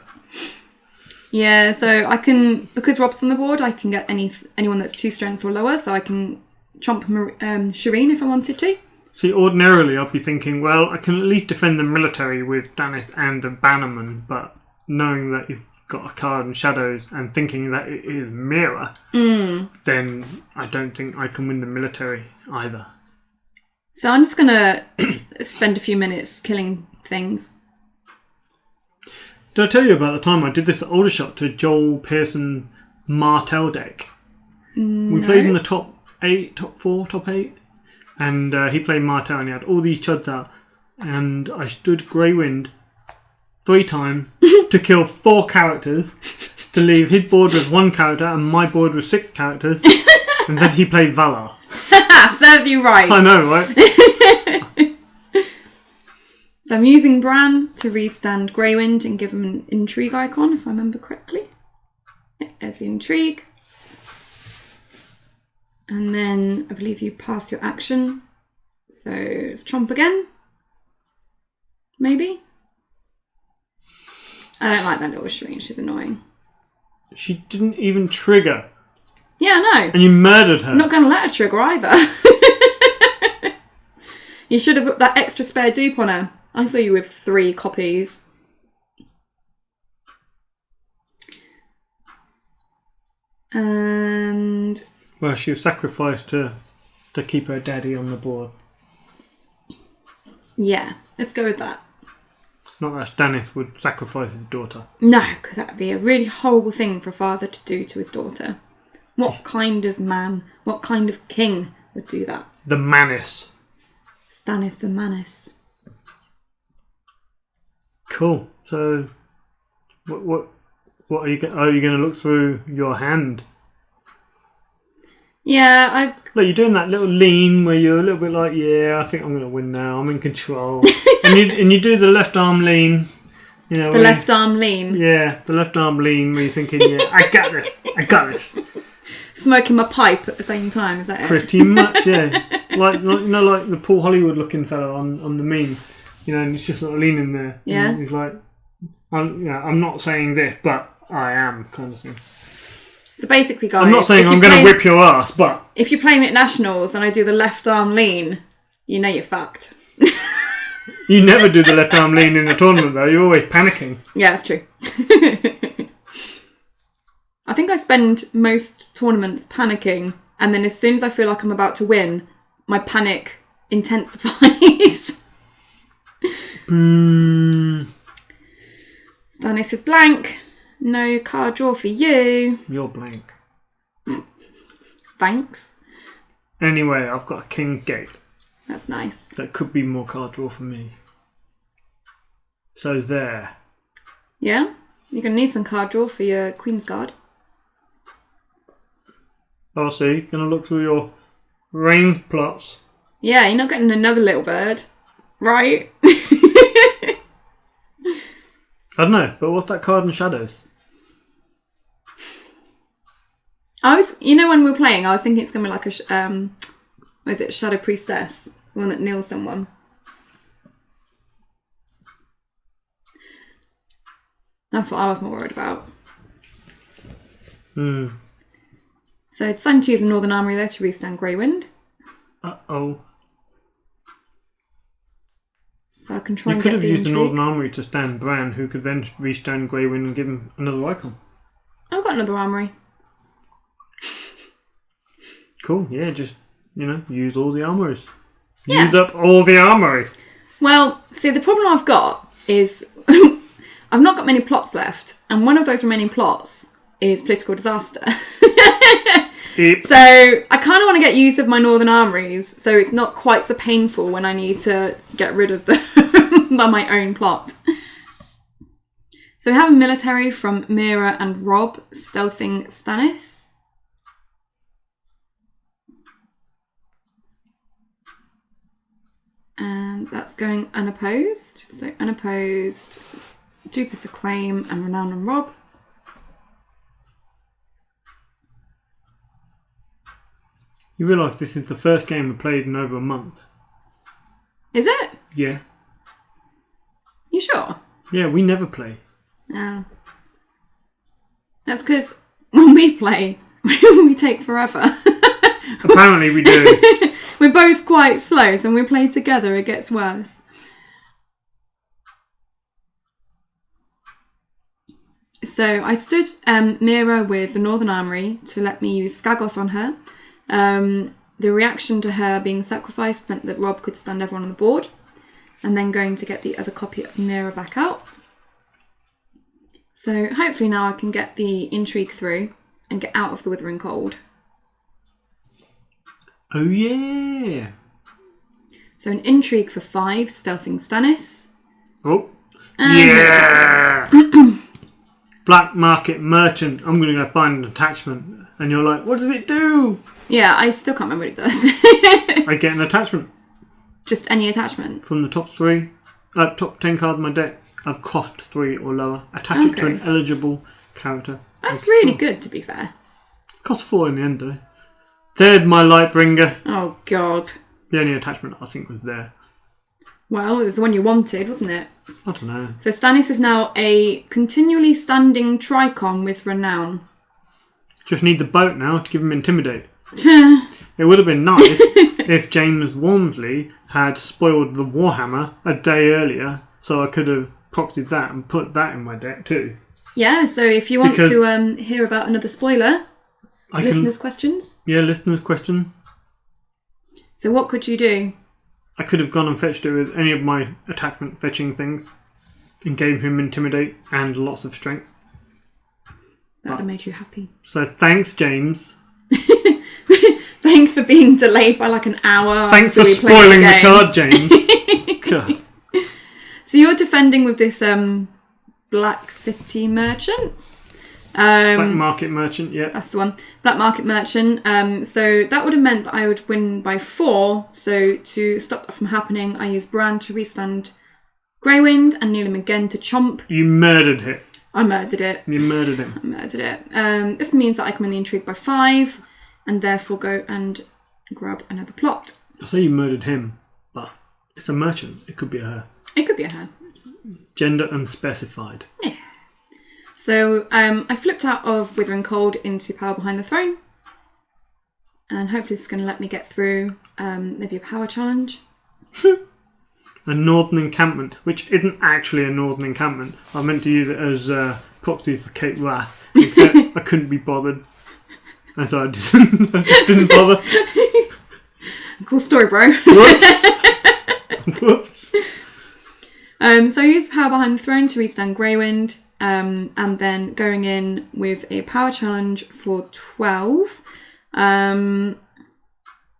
Yeah, so I can, because Rob's on the board, I can get anyone that's 2 strength or lower, so I can chomp Shireen if I wanted to. See, ordinarily I'd be thinking, well, I can at least defend the military with Danith and the Bannerman, but knowing that you've got a card in Shadows and thinking that it is Mira, then I don't think I can win the military either. So I'm just going to spend a few minutes killing things. Did I tell you about the time I did this at Aldershot to Joel Pearson Martell deck? We played in the top 8, top 4, top 8. And he played Martell and he had all these chuds out. And I stood Greywind 3 times to kill 4 characters, to leave his board with 1 character and my board with 6 characters. And then he played Valar. Serves you right. I know, right? So I'm using Bran to restand Greywind and give him an intrigue icon, if I remember correctly. Yeah, there's the intrigue. And then I believe you pass your action. So it's Chomp again. Maybe. I don't like that little Shireen, she's annoying. She didn't even trigger. Yeah, I know. And you murdered her. I'm not going to let her trigger either. You should have put that extra spare dupe on her. I saw you with 3 copies. And... Well, she was sacrificed to keep her daddy on the board. Yeah, let's go with that. Not that Stannis would sacrifice his daughter. No, because that would be a really horrible thing for a father to do to his daughter. What kind of man, what kind of king would do that? The Manus. Stannis the Manus. Cool. So, what are you going to look through your hand? Yeah, Look, you're doing that little lean where you're a little bit like, yeah, I think I'm going to win now. I'm in control. and you do the left arm lean. You know, the left arm lean. Yeah, the left arm lean where you're thinking, yeah, I got this. I got this. Smoking my pipe at the same time, is that it? Pretty much, yeah. like the Paul Hollywood looking fellow on the meme. You know, and he's just sort of leaning there. Yeah. And he's like, I'm not saying this, but I am, kind of thing. So basically, guys... I'm not saying I'm going to whip your ass, but... If you're playing at Nationals and I do the left arm lean, you know you're fucked. You never do the left arm lean in a tournament, though. You're always panicking. Yeah, that's true. I think I spend most tournaments panicking, and then as soon as I feel like I'm about to win, my panic intensifies. Stannis is blank. No card draw for you. You're blank. Thanks. Anyway, I've got a king gate. That's nice. That could be more card draw for me. So there. Yeah? You're going to need some card draw for your Queen's Guard. I'll see. Gonna look through your range plots. Yeah, you're not getting another little bird. Right? I don't know, but what's that card in shadows? When we were playing, I was thinking it's going to be like a, what is it, Shadow Priestess, the one that kneels someone. That's what I was more worried about. So deciding to use the Northern Armoury there to restand Greywind. Uh-oh. So I can try and get the You could have used intrigue. the Northern Armoury to stand Bran, who could then restand Greywind and give him another icon. I've got another armoury. Cool, yeah, just, use all the armories. Yeah. Use up all the armoury. Well, see, the problem I've got is I've not got many plots left, and one of those remaining plots is political disaster. Yep. So I kind of want to get use of my Northern Armouries, so it's not quite so painful when I need to get rid of them by my own plot. So we have a military from Mira and Rob stealthing Stannis. And that's going unopposed. So unopposed, Dupas Acclaim and Renown and Rob. You realise this is the first game we played in over a month? Is it? Yeah. You sure? Yeah, we never play. Oh. That's because when we play, we take forever. Apparently we do. We're both quite slow, so when we play together it gets worse. So I stood Mira with the Northern Armoury to let me use Skagos on her. The reaction to her being sacrificed meant that Rob could stand everyone on the board, and then going to get the other copy of Mira back out. So hopefully now I can get the intrigue through and get out of the Withering Cold. Oh yeah! So an intrigue for 5, stealthing Stannis. Oh. And Yeah! Black Market Merchant. I'm going to go find an attachment. And you're like, what does it do? Yeah, I still can't remember what it does. I get an attachment. Just any attachment? From the top 10 cards in my deck, I've cost 3 or lower. Attach it to an eligible character. That's really good, to be fair. Cost 4 in the end, though. There's my Lightbringer. Oh, God. The only attachment I think was there. Well, it was the one you wanted, wasn't it? I don't know. So Stannis is now a continually standing Tricon with Renown. Just need the boat now to give him Intimidate. It would have been nice if James Walmsley had spoiled the Warhammer a day earlier, so I could have proxied that and put that in my deck too. Yeah, so if you want to hear about another spoiler, listeners' questions. Yeah, listeners' question. So what could you do? I could have gone and fetched it with any of my attachment fetching things and gave him Intimidate and lots of strength. That would have made you happy. So thanks, James. Thanks for being delayed by like an hour. Thanks for spoiling the card, James. God. So you're defending with this Black City Merchant. Black Market Merchant, yeah. That's the one. Black Market Merchant. So that would have meant that I would win by 4. So to stop that from happening, I used Bran to restand Greywind and kneel him again to chomp. You murdered it. I murdered it. You murdered him. I murdered it. This means that I can win the intrigue by 5 and therefore go and grab another plot. I say you murdered him, but it's a merchant. It could be a her. It could be a her. Gender unspecified. Yeah. So I flipped out of Withering Cold into Power Behind the Throne. And hopefully this is going to let me get through maybe a power challenge. a northern encampment, which isn't actually a northern encampment. I meant to use it as proxies for Cape Wrath, except I couldn't be bothered. And so I just didn't bother. Cool story, bro. Whoops. Whoops. So use power behind the throne to reach down Greywind, and then going in with a power challenge for 12,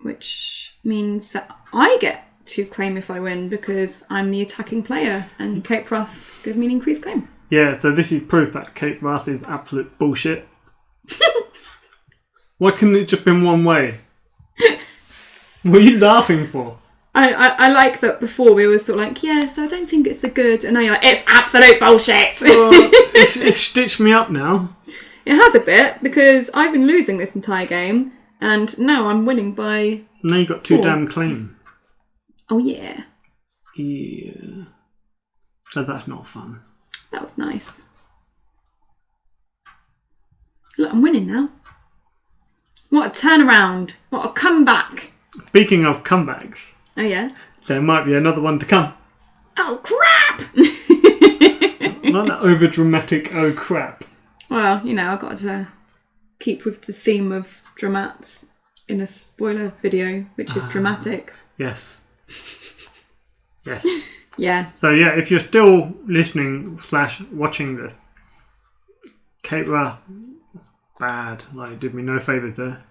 which means that I get to claim if I win because I'm the attacking player, and Cape Wrath gives me an increased claim. Yeah, so this is proof that Cape Wrath is absolute bullshit. Why couldn't it just been one way? What are you laughing for? I like that before we were sort of like, yes, I don't think it's a good, and now you're like, it's absolute bullshit. It's stitched me up now. It has a bit, because I've been losing this entire game, and now I'm winning by... Now you got 2 4. damn clean. Oh, yeah. Yeah. So that's not fun. That was nice. Look, I'm winning now. What a turnaround. What a comeback. Speaking of comebacks, Oh, yeah? there might be another one to come. Oh, crap! Not that over dramatic, oh crap. Well, you know, I've got to keep with the theme of dramats in a spoiler video, which is dramatic. Yes. Yes. Yeah. So yeah, if you're still listening / watching this, Cape Wrath, bad. Like, did me no favours there.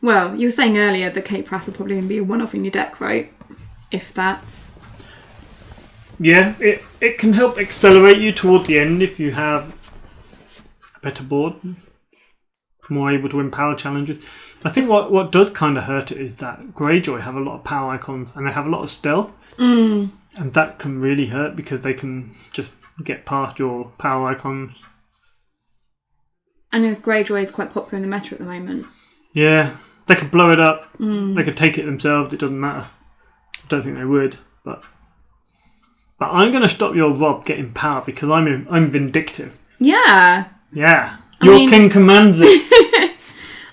Well, you were saying earlier that Cape Wrath will probably going to be a one-off in your deck, right? If that. Yeah, it can help accelerate you toward the end if you have a better board, more able to win power challenges. I think what does kind of hurt it is that Greyjoy have a lot of power icons and they have a lot of stealth, and that can really hurt because they can just get past your power icons. And as Greyjoy is quite popular in the meta at the moment. Yeah, they could blow it up. They could take it themselves. It doesn't matter. I don't think they would, but I'm going to stop your Rob getting power because I'm vindictive. Yeah. Yeah, I mean, king commands it.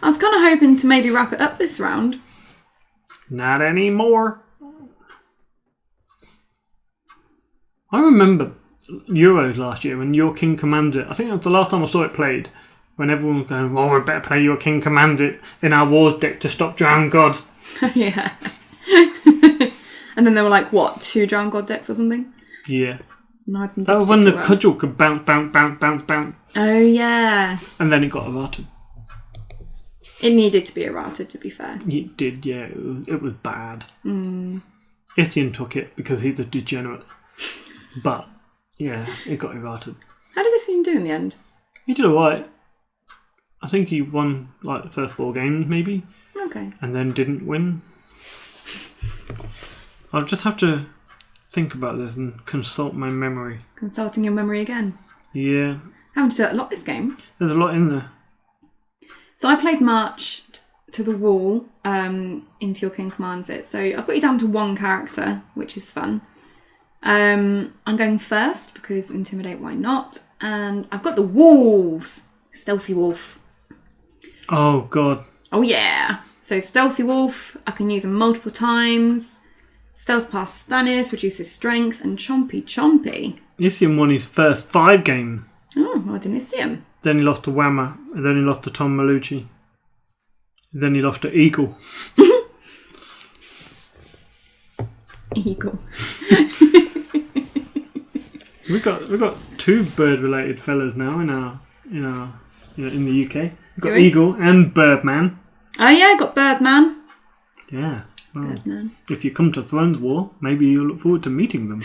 I was kind of hoping to maybe wrap it up this round. Not anymore. I remember Euros last year when your king commands it. I think that was the last time I saw it played. When everyone was going, well, we better play your king commands it in our wars deck to stop Drowned God. Yeah. And then there were like, what, 2 Drowned God decks or something? Yeah. Neither of them That did was when the particularly well. cudgel could bounce, bounce, bounce, bounce, bounce. Oh, yeah. And then it got errated. It needed to be errated, to be fair. It did, yeah. It was bad. Isian took it because he's a degenerate. But, yeah, it got errated. How did this thing do in the end? He did alright. I think he won like the first 4 games, maybe. Okay. And then didn't win. I'll just have to think about this and consult my memory. Consulting your memory again. Yeah. Having to do that a lot this game. There's a lot in there. So I played March to the Wall into Your King Commands It. So I've got you down to 1 character, which is fun. I'm going first because Intimidate, why not? And I've got the Wolves. Stealthy Wolf. Oh, God. Oh, yeah. So Stealthy Wolf, I can use them multiple times. Stealth past Stannis, reduces strength, and Chompy. Isian won his first 5 games. Oh, I didn't see him. Then he lost to Whammer. And then he lost to Tom Malucci. Then he lost to Eagle. Eagle. We've got 2 bird-related fellas now in the UK. We've got Eagle and Birdman. Oh yeah, I got Birdman. Yeah. Well, Birdman. if you come to Thrones War, maybe you'll look forward to meeting them.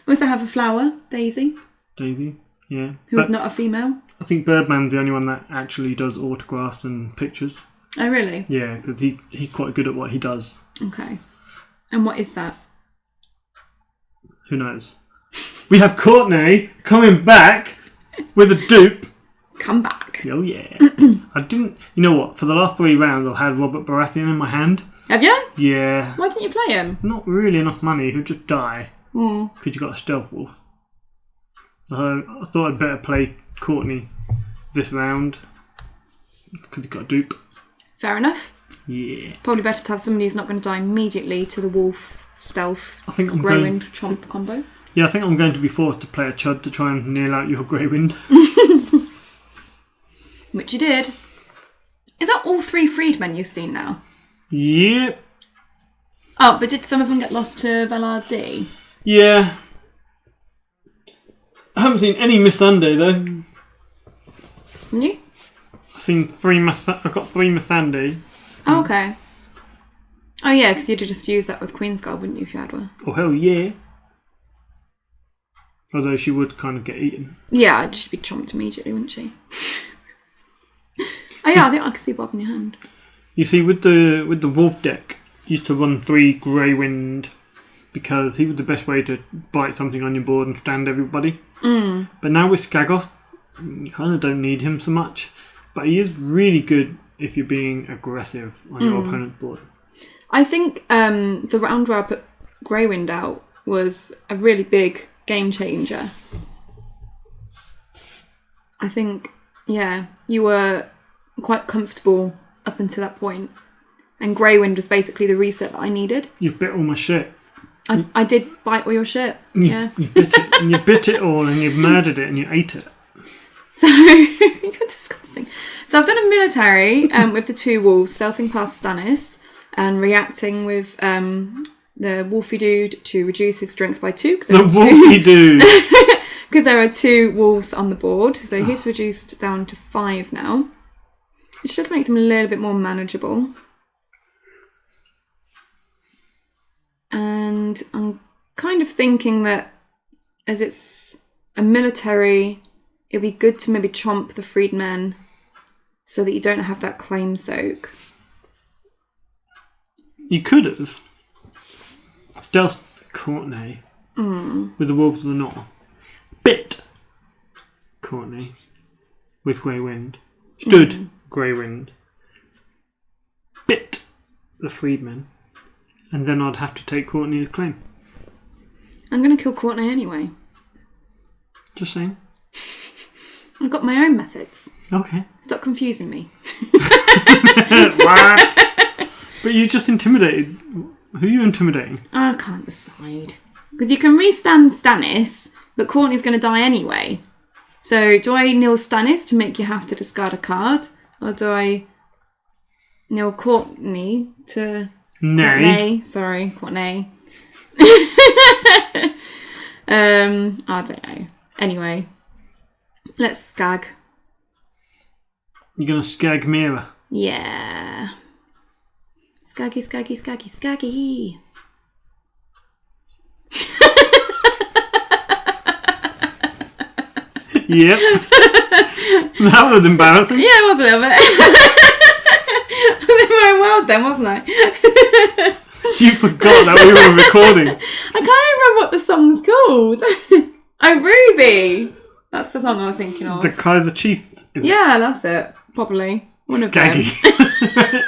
We also have a flower, Daisy, Daisy, yeah. who's not a female. I think Birdman's the only one that actually does autographs and pictures. Oh really? Yeah, because he's quite good at what he does. Okay. And what is that? Who knows? We have Courtney coming back with a dupe. Come back. Oh yeah. I didn't. You know what? For the last 3 rounds, I've had Robert Baratheon in my hand. Have you? Yeah. Why didn't you play him? Not really enough money. He'll just die. Mm. Because you got a stealth wolf. So I thought I'd better play Courtney this round because he got a dupe. Fair enough. Yeah. Probably better to have somebody who's not going to die immediately to the wolf stealth I think I'm Grey going... Wind chomp combo. Yeah, I think I'm going to be forced to play a chud to try and nail out your Grey Wind. Which you did. Is that all 3 freedmen you've seen now? Yeah. Oh, but did some of them get lost to Valar D? Yeah. I haven't seen any Missandei though. Haven't you? I've seen 3 I've got 3 Missandei. Oh, okay. Oh yeah, because you'd have just used that with Queensguard, wouldn't you, if you had one? Oh hell yeah. Although she would kind of get eaten. Yeah, she'd be chomped immediately, wouldn't she? Oh yeah, I think I can see Bob in your hand. You see, with the wolf deck, you used to run 3 Grey Wind because he was the best way to bite something on your board and stand everybody. But now with Skagos, you kind of don't need him so much. But he is really good if you're being aggressive on your opponent's board. I think the round where I put Grey Wind out was a really big game changer. I think, yeah, you were quite comfortable up until that point. And Grey Wind was basically the reset that I needed. You bit all my shit. I did bite all your shit. Yeah. You bit it, and you bit it all, and you murdered it, and you ate it. So, you're disgusting. So I've done a military with the 2 wolves, stealthing past Stannis and reacting with the wolfy dude to reduce his strength by 2. The wolfy dude! Because there are 2 wolves on the board. So he's reduced down to 5 now. Which just makes him a little bit more manageable. And I'm kind of thinking that as it's a military, it'd be good to maybe chomp the freedmen so that you don't have that claim soak. You could have stealth Courtney with the Wolves of the North. Bit Courtney with Grey Wind. Stood Grey Wind. Bit the freedmen. And then I'd have to take Courtney's claim. I'm going to kill Courtney anyway. Just saying. I've got my own methods. Okay. Stop confusing me. What? But you just intimidated. Who are you intimidating? I can't decide. Because you can restand Stannis, but Courtney's going to die anyway. So do I kneel Stannis to make you have to discard a card? Or do I kneel Courtney to... Nay. Sorry, Courtney. I don't know. Anyway, let's skag. You're going to skag Mira. Yeah. Skaggy, skaggy, skaggy, skaggy. Yep. That was embarrassing. Yeah, it was a little bit. I was in my world then, wasn't I? You forgot that we were recording. I can't even remember what the song's called. Oh, Ruby. That's the song I was thinking of. The Kaiser Chief. Yeah, that's it. Probably. One of them.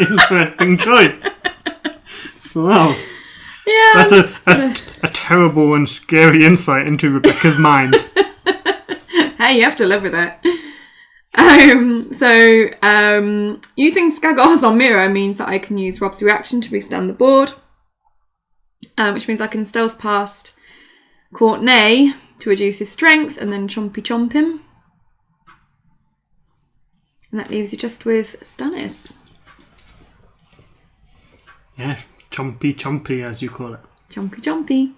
Interesting choice. Wow. Yeah. That's a terrible and scary insight into Rebecca's mind. Hey, you have to live with it. Using Skagos on Mira means that I can use Rob's reaction to restand the board, which means I can stealth past Courtney to reduce his strength and then chomp him. And that leaves you just with Stannis. Yeah, chompy as you call it. Chompy.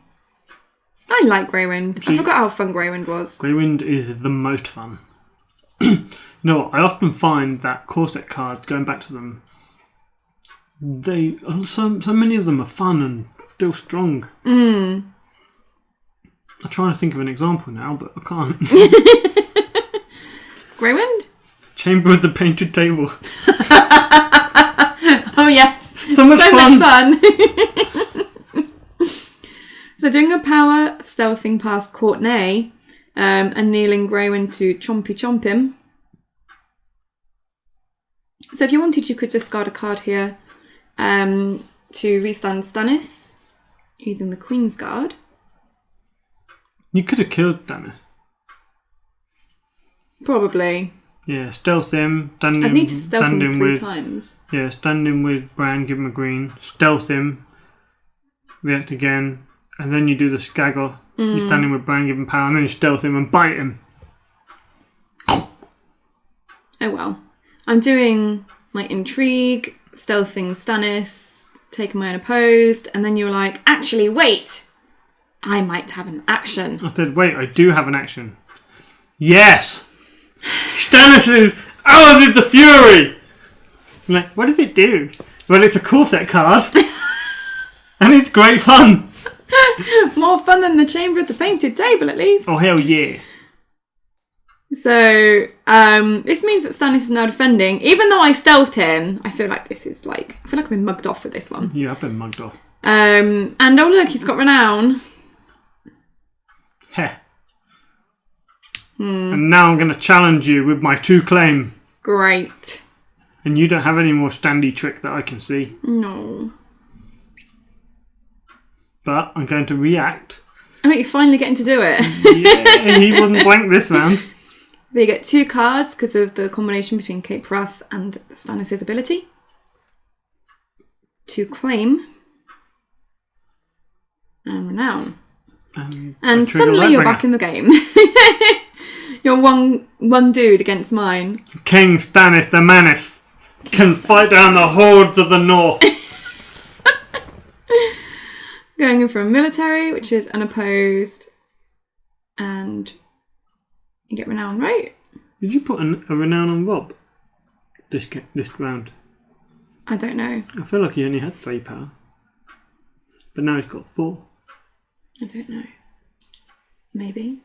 I like Grey Wind. I forgot how fun Grey Wind was. Grey Wind is the most fun. You know what? I often find that core set cards, going back to them, so many of them are fun and still strong. I'm trying to think of an example now, but I can't. Grey Wind? Chamber of the Painted Table. Oh yes. So much fun. So doing a power stealthing past Courtney and kneeling Grey Wind to chomp him. So if you wanted, you could discard a card here to restand Stannis using the Queen's Guard. You could have killed Stannis. Probably. Yeah, stealth him. Stand I him, need to stealth him stand him 3 with, times. Yeah, stand him with Bran, give him a green. Stealth him. React again. And then you do the Skagger. You stand him with Bran, give him power, and then you stealth him and bite him. Oh well. I'm doing my intrigue, stealthing Stannis, taking my unopposed, and then you were like, actually, wait! I might have an action. I said, wait, I do have an action. Yes! Stannis is ours is the fury! I'm like, what does it do? Well, it's a corset card. And it's great fun. More fun than the Chamber of the Painted Table, at least. Oh, hell yeah. So, this means that Stannis is now defending. Even though I stealthed him, I feel like this is like... I feel like I've been mugged off with this one. Yeah, I've been mugged off. And oh look, he's got renown. Heh. And now I'm going to challenge you with my 2 claim. Great. And you don't have any more standy trick that I can see. No. But I'm going to react. Oh, you're finally getting to do it. Yeah, he wasn't blank this round. They get 2 cards because of the combination between Cape Wrath and Stannis' ability. To claim. And renown. And suddenly you're back in the game. You're one dude against mine. King Stannis the Manus can fight down the hordes of the north. Going in for a military, which is unopposed. And you get renown, right? Did you put a renown on Rob this round? I don't know. I feel like he only had 3 power. But now he's got 4. I don't know. Maybe.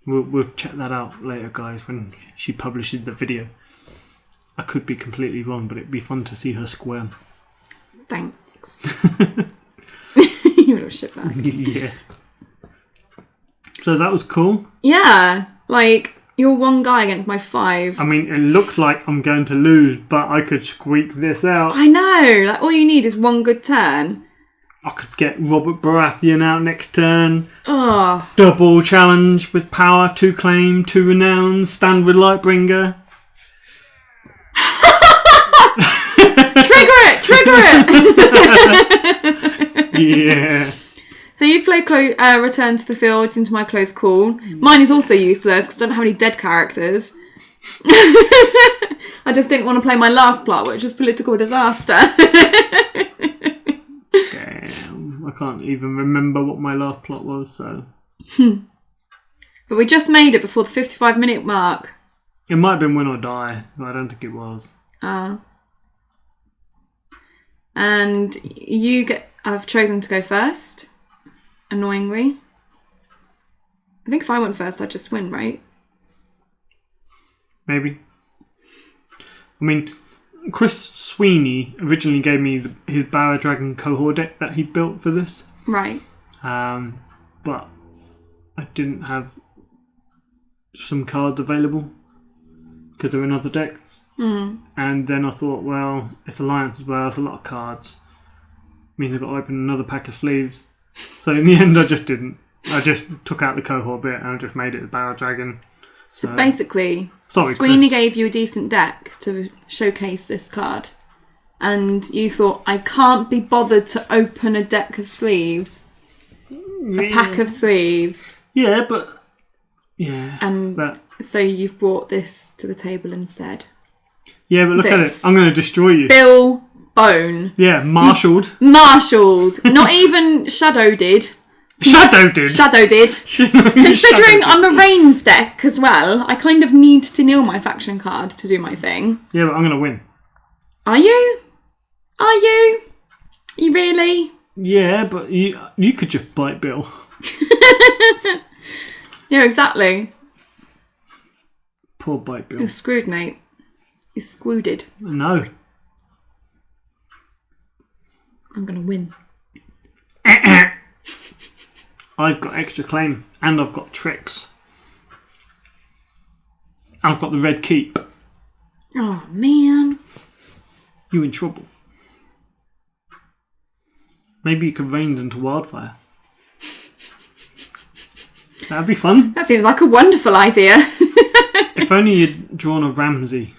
We'll check that out later, guys, when she publishes the video. I could be completely wrong, but it'd be fun to see her squirm. Thanks. You little shitbag. Yeah. So that was cool. Yeah, like, you're 1 guy against my 5. I mean, it looks like I'm going to lose, but I could squeak this out. I know, like, all you need is 1 good turn. I could get Robert Baratheon out next turn. Oh. Double challenge with power, 2 claim, 2 renown, stand with Lightbringer. Trigger it! Yeah. So you play Return to the Fields into my close call. Mine is also useless because I don't have any dead characters. I just didn't want to play my last plot, which was political disaster. Damn. I can't even remember what my last plot was, so... But we just made it before the 55-minute mark. It might have been Win or Die, but I don't think it was. And I've chosen to go first, annoyingly. I think if I went first, I'd just win, right? Maybe. I mean, Chris Sweeney originally gave me his Bara Dragon cohort deck that he built for this. Right. But I didn't have some cards available because they're in other decks. And then I thought, well, it's Alliance as well, it's a lot of cards. Means I've got to open another pack of sleeves. So in the end, I just didn't. I just took out the cohort bit and I just made it a Bara Dragon. So basically, sorry, Sweeney Chris. gave you a decent deck to showcase this card. And you thought, I can't be bothered to open a deck of sleeves. A pack of sleeves. Yeah, but... Yeah. And so you've brought this to the table instead. Yeah, but look at it. I'm going to destroy you. Bill Bone. Yeah, marshalled. Marshalled. Not even Shadow did. Shadow did. Considering I'm a Reigns deck as well, I kind of need to kneel my faction card to do my thing. Yeah, but I'm going to win. Are you? Are you? You really? Yeah, but you could just bite Bill. Yeah, exactly. Poor bite Bill. You're screwed, mate. You're squooded. No. I'm going to win. I've got extra claim and I've got tricks. I've got the red keep. Oh, man. You in trouble. Maybe you could rain into wildfire. That'd be fun. That seems like a wonderful idea. If only you'd drawn a Ramsay.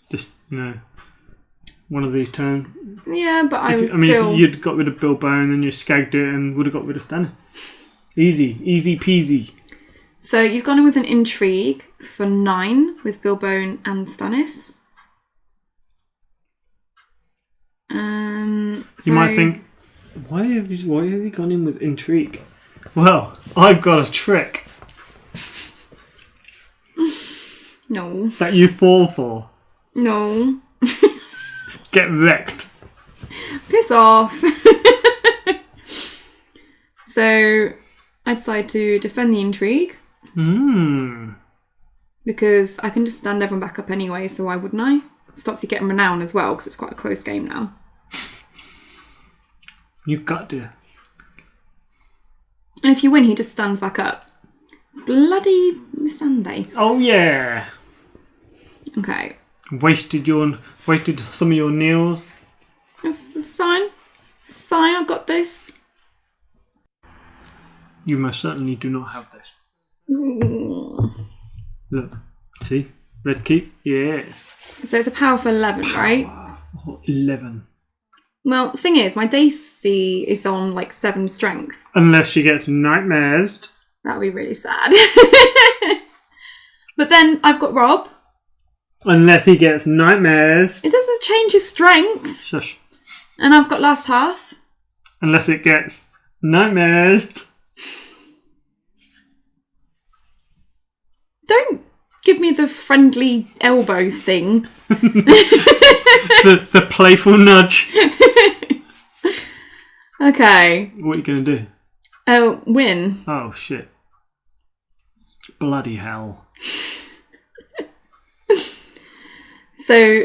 Just, one of these turns. Yeah, but If you'd got rid of Bilbo and then you skagged it and would have got rid of Stannis. Easy peasy. So you've gone in with an intrigue for 9 with Bilbo and Stannis. You might think, why have you gone in with intrigue? Well, I've got a trick. No. That you fall for. No. Get wrecked. Piss off. So I decide to defend the intrigue. Because I can just stand everyone back up anyway, so why wouldn't I? Stops you getting renown as well, because it's quite a close game now. You got to. And if you win, he just stands back up. Bloody Sunday. Oh yeah. Okay. Wasted some of your nails. It's fine. It's fine, I've got this. You most certainly do not have this. Ooh. Look. See? Red key? Yeah. So it's a powerful 11, right? 11. Well, the thing is, my Daisy is on like 7 strength. Unless she gets nightmares. That would be really sad. But then I've got Rob. Unless he gets nightmares. It doesn't change his strength. Shush. And I've got Last Hearth. Unless it gets nightmares. Don't give me the friendly elbow thing. the playful nudge. Okay. What are you going to do? Oh, win. Oh, shit. Bloody hell. So...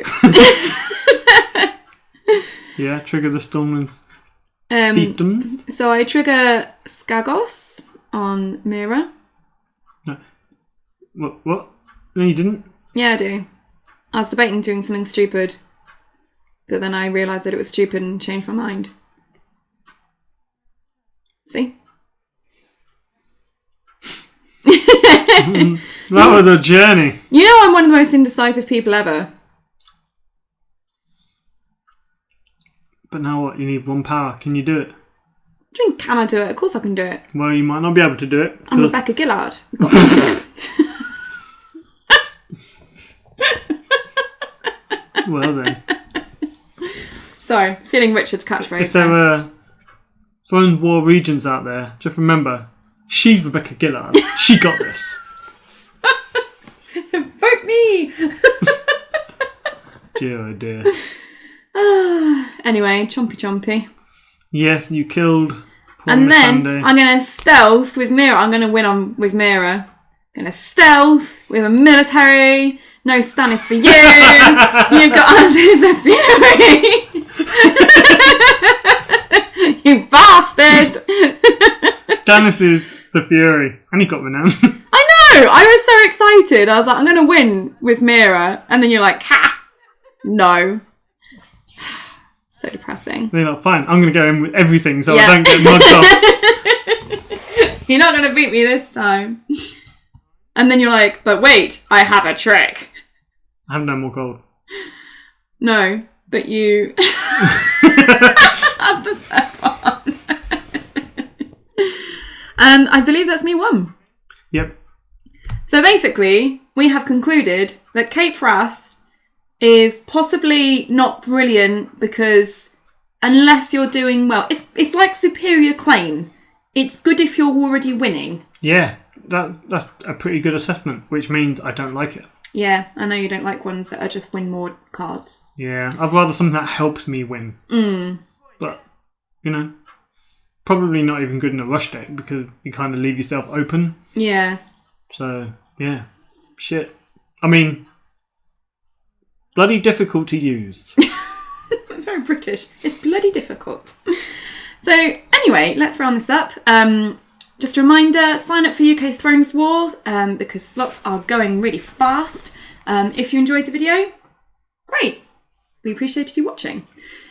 Yeah, trigger the storm and fiefdoms. So I trigger Skagos on Mira. What? No, you didn't? Yeah, I do. I was debating doing something stupid. But then I realised that it was stupid and changed my mind. See? That was a journey. You know I'm one of the most indecisive people ever. But now what? You need 1 power. Can you do it? Do you mean, can I do it? Of course I can do it. Well, you might not be able to do it. I'm Rebecca Gillard. Well then. Sorry, stealing Richard's catchphrase. If there were Thrones War Regents out there, just remember, she's Rebecca Gillard. She got this. Vote me! Dear oh dear. Anyway, chompy. Yes, you killed poor And Miss then Sunday. I'm going to stealth with Mira. I'm going to win on with Mira. Going to stealth with a military. No Stannis for you. You've got us as a fury. You bastard. Stannis is the Fury. And he got renowned. I know. I was so excited. I was like, I'm going to win with Mira. And then you're like, ha. No. So depressing. They're like, fine, I'm going to go in with everything so Yeah. I don't get mugged off. You're not going to beat me this time. And then you're like, but wait, I have a trick. I have no more gold. No, but you had the third one. And I believe that's me won. Yep. So basically, we have concluded that Cape Wrath is possibly not brilliant because unless you're doing well, it's like superior claim. It's good if you're already winning. Yeah, that's a pretty good assessment, which means I don't like it. Yeah, I know you don't like ones that are just win more cards. Yeah, I'd rather something that helps me win. But, probably not even good in a rush deck because you kind of leave yourself open. Yeah. So, yeah. Shit. I mean, bloody difficult to use. It's very British. It's bloody difficult. So, anyway, let's round this up. Just a reminder, sign up for UK Thrones War because slots are going really fast. If you enjoyed the video, great. We appreciated you watching.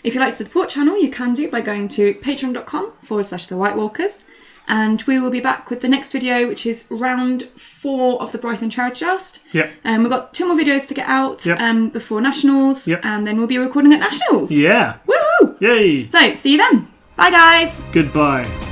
If you'd like to support the channel, you can do by going to patreon.com/The White Walkers. And we will be back with the next video, which is round 4 of the Brighton Charity Joust. Yep. We've got 2 more videos to get out before Nationals. Yep. And then we'll be recording at Nationals. Yeah. Woohoo! Yay. So, see you then. Bye, guys. Goodbye.